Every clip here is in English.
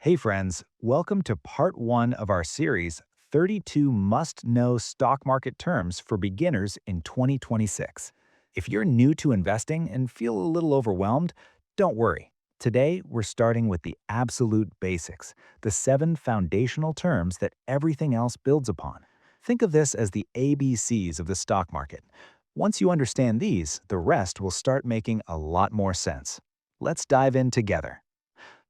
Hey friends, welcome to part one of our series, 32 Must-Know Stock Market Terms for Beginners in 2026. If you're new to investing and feel a little overwhelmed, don't worry. Today, we're starting with the absolute basics, the 7 foundational terms that everything else builds upon. Think of this as the ABCs of the stock market. Once you understand these, the rest will start making a lot more sense. Let's dive in together.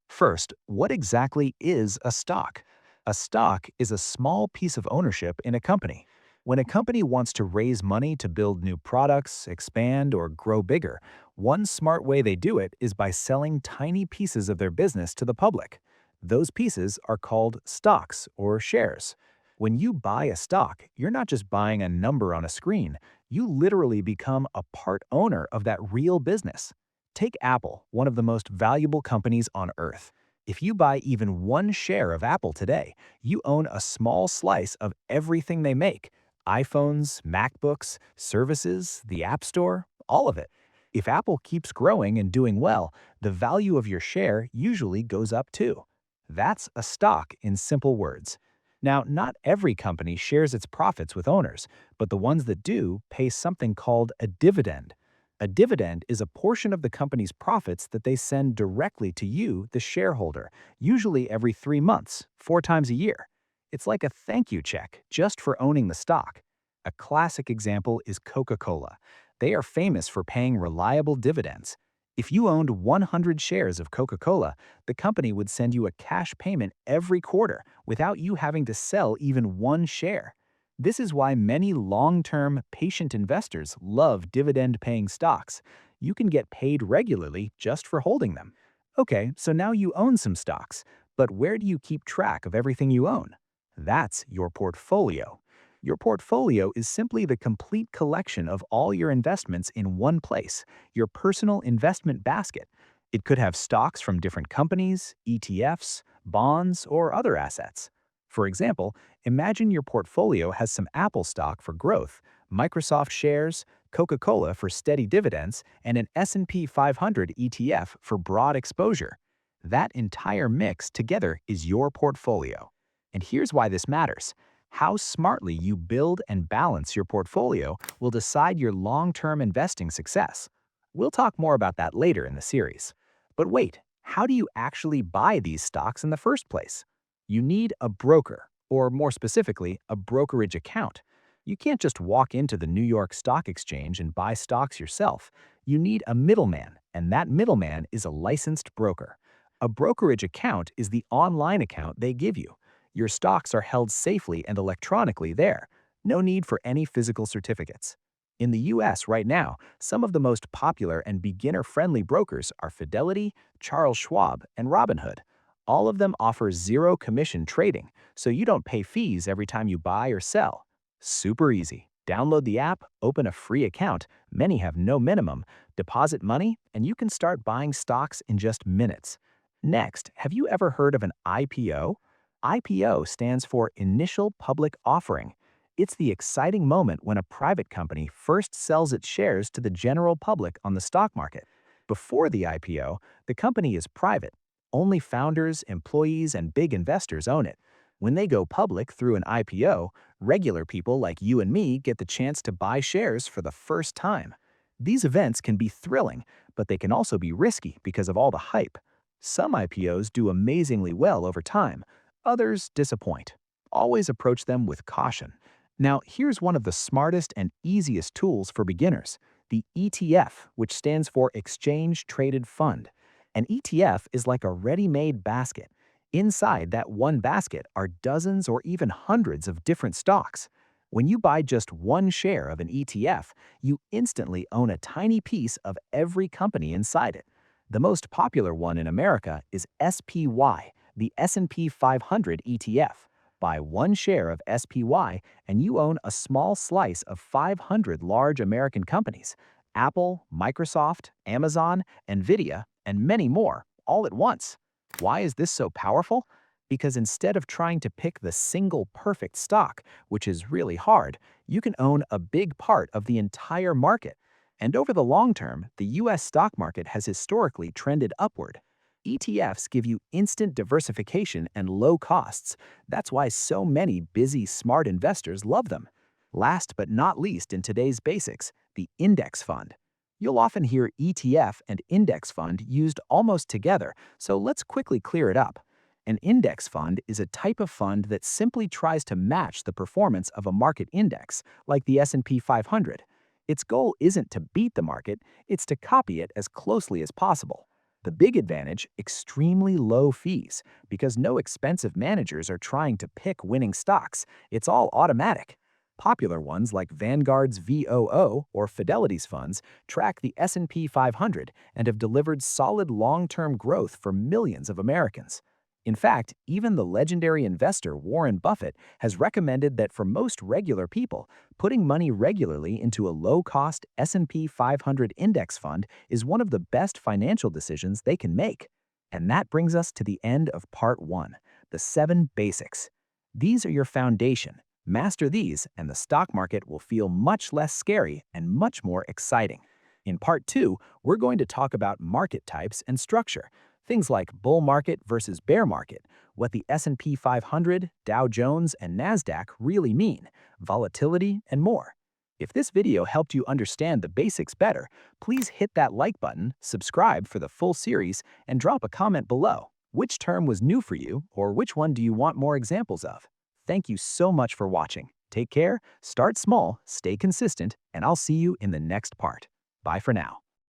First, what exactly is a stock? A stock is a small piece of ownership in a company. When a company wants to raise money to build new products, expand, or grow bigger, one smart way they do it is by selling tiny pieces of their business to the public. Those pieces are called stocks or shares. When you buy a stock, you're not just buying a number on a screen, you literally become a part owner of that real business. Take Apple, one of the most valuable companies on earth. If you buy even one share of Apple today, you own a small slice of everything they make: iPhones, MacBooks, services, the App Store, all of it. If Apple keeps growing and doing well, the value of your share usually goes up too. That's a stock in simple words. Now, not every company shares its profits with owners, but the ones that do pay something called a dividend. A dividend is a portion of the company's profits that they send directly to you, the shareholder, usually every 3 months, 4 times a year. It's like a thank you check just for owning the stock. A classic example is Coca-Cola. They are famous for paying reliable dividends. If you owned 100 shares of Coca-Cola, the company would send you a cash payment every quarter without you having to sell even one share. This is why many long-term, patient investors love dividend-paying stocks. You can get paid regularly just for holding them. Okay, so now you own some stocks, but where do you keep track of everything you own? That's your portfolio. Your portfolio is simply the complete collection of all your investments in one place, your personal investment basket. It could have stocks from different companies, ETFs, bonds, or other assets. For example, imagine your portfolio has some Apple stock for growth, Microsoft shares, Coca-Cola for steady dividends, and an S&P 500 ETF for broad exposure. That entire mix together is your portfolio. And here's why this matters. How smartly you build and balance your portfolio will decide your long-term investing success. We'll talk more about that later in the series. But wait, how do you actually buy these stocks in the first place? You need a broker, or more specifically, a brokerage account. You can't just walk into the New York Stock Exchange and buy stocks yourself. You need a middleman, and that middleman is a licensed broker. A brokerage account is the online account they give you. Your stocks are held safely and electronically there. No need for any physical certificates. In the US right now, some of the most popular and beginner-friendly brokers are Fidelity, Charles Schwab, and Robinhood. All of them offer zero commission trading, so you don't pay fees every time you buy or sell. Super easy. Download the app, open a free account, many have no minimum, deposit money, and you can start buying stocks in just minutes. Next, have you ever heard of an IPO? IPO stands for Initial Public Offering. It's the exciting moment when a private company first sells its shares to the general public on the stock market. Before the IPO, the company is private. Only founders, employees, and big investors own it. When they go public through an IPO, regular people like you and me get the chance to buy shares for the first time. These events can be thrilling, but they can also be risky because of all the hype. Some IPOs do amazingly well over time. Others disappoint. Always approach them with caution. Now, here's one of the smartest and easiest tools for beginners: the ETF, which stands for Exchange Traded Fund. An ETF is like a ready-made basket. Inside that one basket are dozens or even hundreds of different stocks. When you buy just one share of an ETF, you instantly own a tiny piece of every company inside it. The most popular one in America is SPY, the S&P 500 ETF. Buy one share of SPY and you own a small slice of 500 large American companies: Apple, Microsoft, Amazon, Nvidia, and many more, all at once. Why is this so powerful? Because instead of trying to pick the single perfect stock, which is really hard, you can own a big part of the entire market. And over the long term, the US stock market has historically trended upward. ETFs give you instant diversification and low costs. That's why so many busy, smart investors love them. Last but not least in today's basics, the index fund. You'll often hear ETF and index fund used almost together, so let's quickly clear it up. An index fund is a type of fund that simply tries to match the performance of a market index, like the S&P 500. Its goal isn't to beat the market, it's to copy it as closely as possible. The big advantage, extremely low fees, because no expensive managers are trying to pick winning stocks. It's all automatic. Popular ones like Vanguard's VOO or Fidelity's funds track the S&P 500 and have delivered solid long-term growth for millions of Americans. In fact, even the legendary investor Warren Buffett has recommended that for most regular people, putting money regularly into a low-cost S&P 500 index fund is one of the best financial decisions they can make. And that brings us to the end of part 1, the 7 basics. These are your foundation. Master these, and the stock market will feel much less scary and much more exciting. In part 2, we're going to talk about market types and structure. Things like bull market versus bear market, what the S&P 500, Dow Jones, and Nasdaq really mean, volatility, and more. If this video helped you understand the basics better, please hit that like button, subscribe for the full series, and drop a comment below. Which term was new for you, or which one do you want more examples of? Thank you so much for watching. Take care, start small, stay consistent, and I'll see you in the next part. Bye for now.